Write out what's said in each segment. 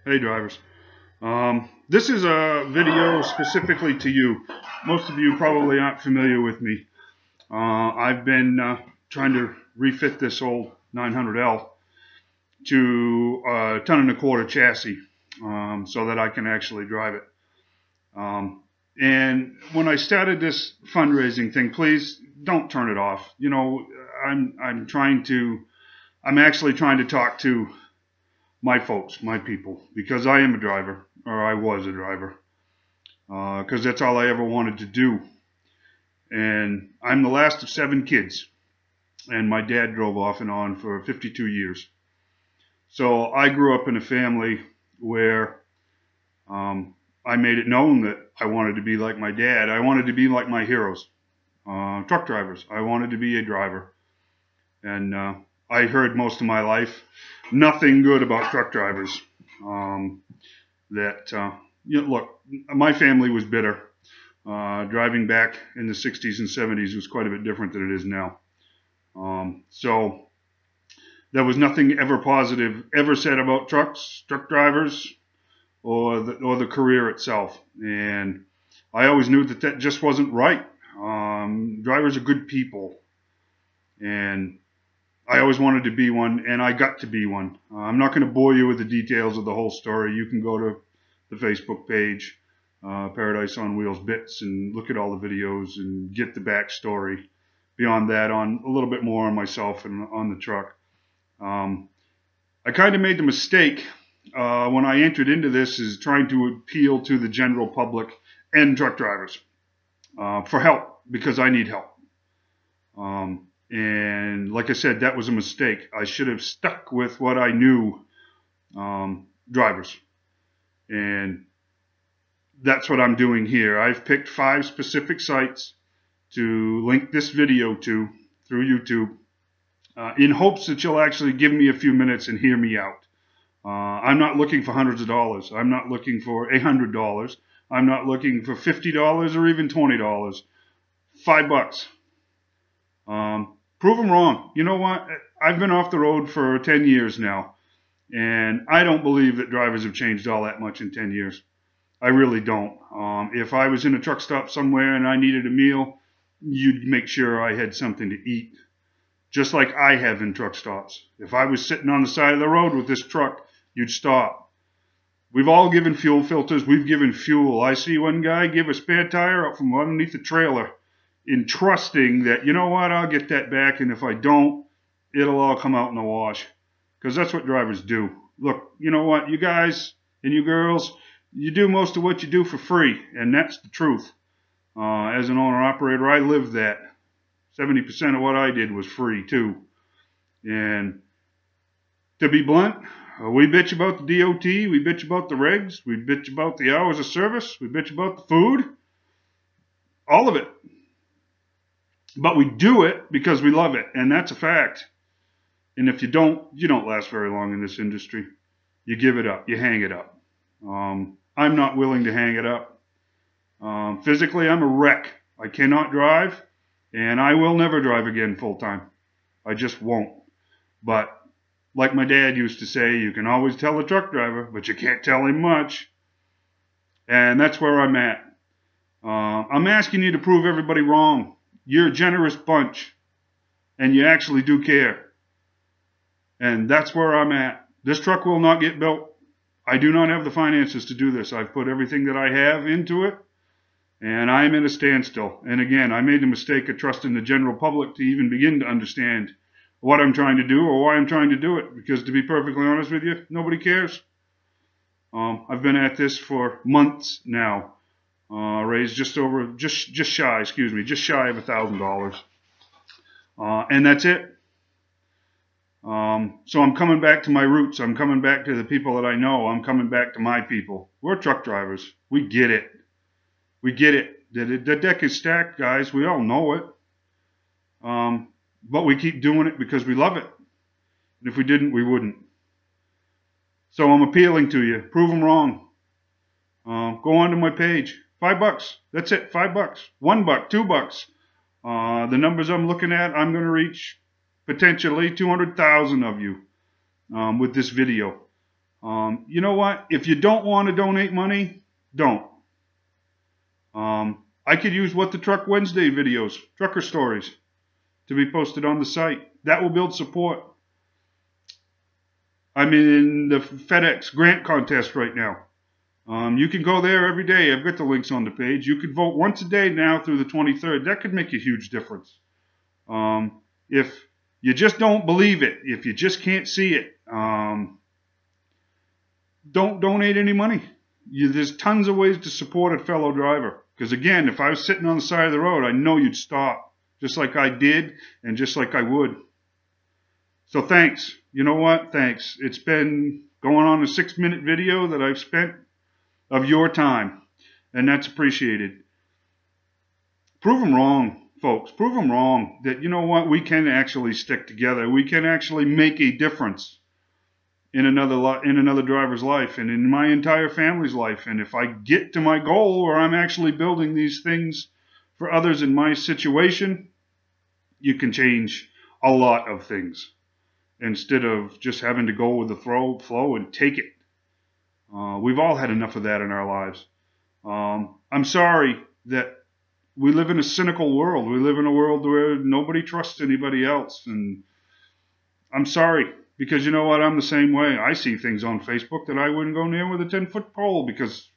Hey drivers. This is a video specifically to you. Most of you probably aren't familiar with me. I've been trying to refit this old 900L to a ton and a quarter chassis so that I can actually drive it. And when I started this fundraising thing, please don't turn it off. You know, I'm actually trying to talk to my folks, my people, because I am a driver, or I was a driver, because that's all I ever wanted to do. And I'm the last of 7 kids, and my dad drove off and on for 52 years. So I grew up in a family where I made it known that I wanted to be like my dad. I wanted to be like my heroes, truck drivers. I wanted to be a driver. And I heard most of my life nothing good about truck drivers. Look, my family was bitter. Driving back in the 60s and 70s was quite a bit different than it is now. So there was nothing ever positive ever said about truck drivers, or the career itself. And I always knew that just wasn't right. Drivers are good people, and I always wanted to be one, and I got to be one. I'm not going to bore you with the details of the whole story. You can go to the Facebook page, Paradise on Wheels Bits, and look at all the videos and get the backstory. Beyond that, on a little bit more on myself and on the truck. I kind of made the mistake when I entered into this is trying to appeal to the general public and truck drivers for help, because I need help. And like I said, that was a mistake. I should have stuck with what I knew, drivers. And that's what I'm doing here. I've picked 5 specific sites to link this video to through YouTube in hopes that you'll actually give me a few minutes and hear me out. I'm not looking for hundreds of dollars. I'm not looking for $100. I'm not looking for $50 or even $20. $5. Prove them wrong. You know what? I've been off the road for 10 years now, and I don't believe that drivers have changed all that much in 10 years. I really don't. If I was in a truck stop somewhere and I needed a meal, you'd make sure I had something to eat, just like I have in truck stops. If I was sitting on the side of the road with this truck, you'd stop. We've all given fuel filters. We've given fuel. I see one guy give a spare tire up from underneath the trailer, in trusting that, you know what, I'll get that back, and if I don't, it'll all come out in the wash. Because that's what drivers do. Look, you know what, you guys and you girls, you do most of what you do for free, and that's the truth. As an owner-operator, I lived that. 70% of what I did was free, too. And to be blunt, we bitch about the DOT, we bitch about the regs, we bitch about the hours of service, we bitch about the food, all of it. But we do it because we love it, and that's a fact. And if you don't last very long in this industry. You give it up. You hang it up. I'm not willing to hang it up. Physically, I'm a wreck. I cannot drive, and I will never drive again full time. I just won't. But like my dad used to say, you can always tell a truck driver, but you can't tell him much. And that's where I'm at. I'm asking you to prove everybody wrong. You're a generous bunch, and you actually do care. And that's where I'm at. This truck will not get built. I do not have the finances to do this. I've put everything that I have into it, and I'm at a standstill. And again, I made the mistake of trusting the general public to even begin to understand what I'm trying to do or why I'm trying to do it. Because to be perfectly honest with you, nobody cares. I've been at this for months now. Raised just shy of $1,000. And that's it. So I'm coming back to my roots. I'm coming back to the people that I know. I'm coming back to my people. We're truck drivers. We get it. We get it. The deck is stacked, guys. We all know it. But we keep doing it because we love it. And if we didn't, we wouldn't. So I'm appealing to you. Prove them wrong. Go onto my page. $5. That's it. $5. $1, $2. The numbers I'm looking at, I'm going to reach potentially 200,000 of you with this video. You know what? If you don't want to donate money, don't. I could use What the Truck Wednesday videos, trucker stories, to be posted on the site. That will build support. I'm in the FedEx grant contest right now. You can go there every day. I've got the links on the page. You could vote once a day now through the 23rd. That could make a huge difference. If you just don't believe it, if you just can't see it, don't donate any money. There's tons of ways to support a fellow driver. Because again, if I was sitting on the side of the road, I know you'd stop. Just like I did, and just like I would. So thanks. You know what? Thanks. It's been going on a 6-minute video that I've spent of your time. And that's appreciated. Prove them wrong, folks. Prove them wrong. That, you know what? We can actually stick together. We can actually make a difference in another driver's life and in my entire family's life. And if I get to my goal where I'm actually building these things for others in my situation, you can change a lot of things instead of just having to go with the flow and take it. We've all had enough of that in our lives. I'm sorry that we live in a cynical world. We live in a world where nobody trusts anybody else. And I'm sorry, because you know what? I'm the same way. I see things on Facebook that I wouldn't go near with a 10-foot pole because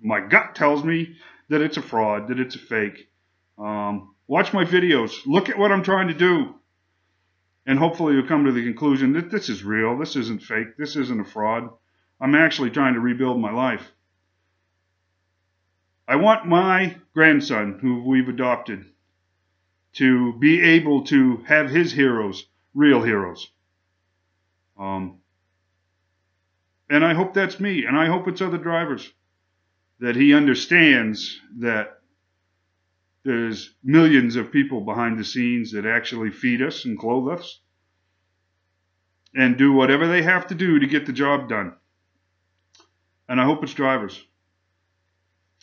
my gut tells me that it's a fraud, that it's a fake. Watch my videos. Look at what I'm trying to do. And hopefully you'll come to the conclusion that this is real. This isn't fake. This isn't a fraud. I'm actually trying to rebuild my life. I want my grandson, who we've adopted, to be able to have his heroes, real heroes. And I hope that's me. And I hope it's other drivers. That he understands that there's millions of people behind the scenes that actually feed us and clothe us and do whatever they have to do to get the job done. And I hope it's drivers.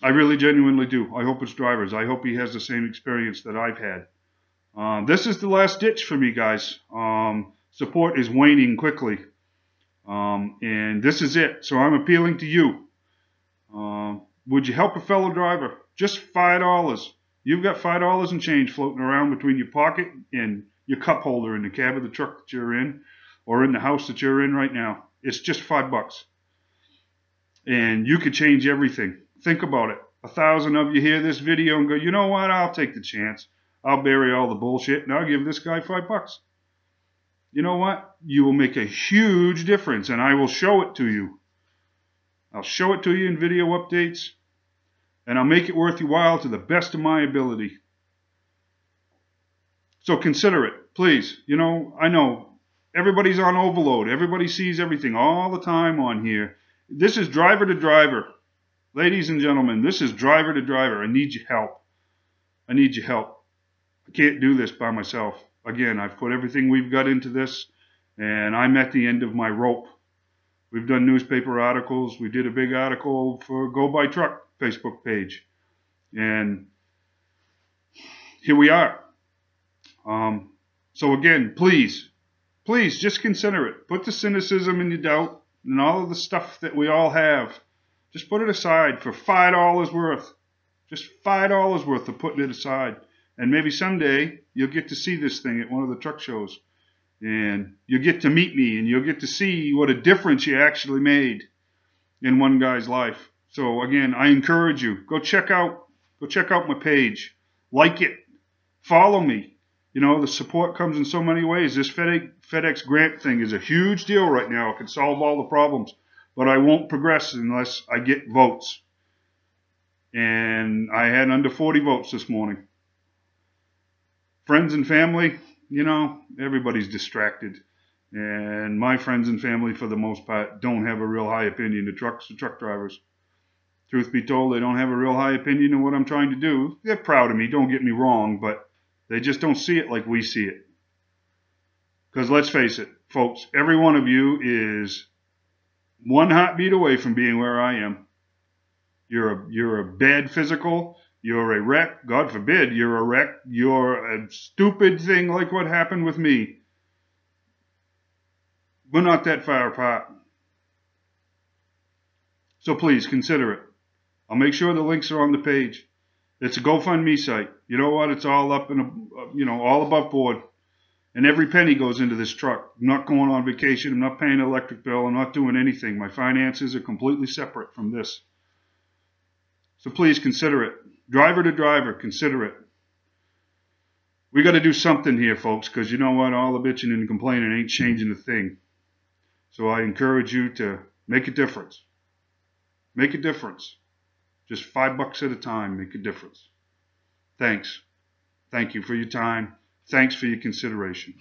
I really genuinely do. I hope it's drivers. I hope he has the same experience that I've had. This is the last ditch for me, guys. Support is waning quickly. And this is it. So I'm appealing to you. Would you help a fellow driver? Just $5. You've got $5 and change floating around between your pocket and your cup holder in the cab of the truck that you're in or in the house that you're in right now. It's just $5. And you could change everything. Think about it. 1,000 of you hear this video and go, you know what? I'll take the chance. I'll bury all the bullshit and I'll give this guy $5. You know what? You will make a huge difference and I will show it to you. I'll show it to you in video updates. And I'll make it worth your while to the best of my ability. So consider it, please. You know, I know everybody's on overload. Everybody sees everything all the time on here. This is driver to driver. Ladies and gentlemen, this is driver to driver. I need your help. I need your help. I can't do this by myself. Again, I've put everything we've got into this, and I'm at the end of my rope. We've done newspaper articles. We did a big article for Go By Truck Facebook page. And here we are. So again, please just consider it. Put the cynicism and the doubt and all of the stuff that we all have. Just put it aside for $5 worth. Just $5 worth of putting it aside. And maybe someday you'll get to see this thing at one of the truck shows. And you'll get to meet me and you'll get to see what a difference you actually made in one guy's life. So again, I encourage you, go check out my page, like it, follow me. You know, the support comes in so many ways. This FedEx grant thing is a huge deal right now. It can solve all the problems, but I won't progress unless I get votes. And I had under 40 votes this morning. Friends and family, you know, everybody's distracted. And my friends and family, for the most part, don't have a real high opinion of trucks or truck drivers. Truth be told, they don't have a real high opinion of what I'm trying to do. They're proud of me, don't get me wrong, but they just don't see it like we see it. Because let's face it, folks, every one of you is one heartbeat away from being where I am. You're a bad physical. You're a wreck. God forbid you're a wreck. You're a stupid thing like what happened with me. We're not that far apart. So please consider it. I'll make sure the links are on the page. It's a GoFundMe site. You know what? It's all up and all above board. And every penny goes into this truck. I'm not going on vacation. I'm not paying an electric bill. I'm not doing anything. My finances are completely separate from this. So please consider it. Driver to driver, consider it. We got to do something here, folks, because you know what? All the bitching and complaining ain't changing a thing. So I encourage you to make a difference. Make a difference. Just $5 at a time, make a difference. Thanks. Thank you for your time. Thanks for your consideration.